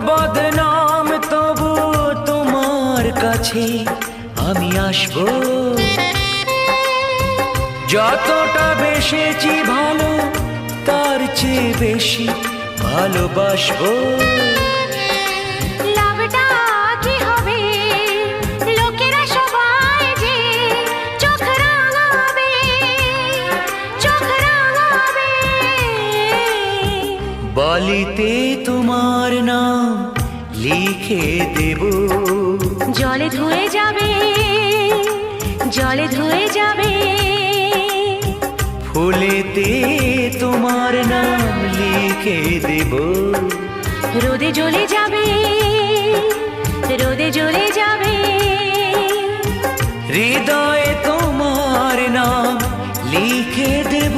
বদনাম তবু তোমার কাছে আমি আসবো। যতটা বেসেছি ভালো তার চেয়ে বেশি ভালোবাসবো। লাভটা কি হবে লোকেরা সবাই যে চোখ রাঙাবে, চোখ রাঙাবে। বালিতে তোমার নাম লিখে দেব, জলে ধুয়ে যাবে, জলে ধুয়ে যাবে। ফুলেতে তোমার নাম লিখে দেব, রোদে জ্বলে যাবে, রোদে জ্বলে যাবে। হৃদয়ে তোমার নাম লিখে দেব।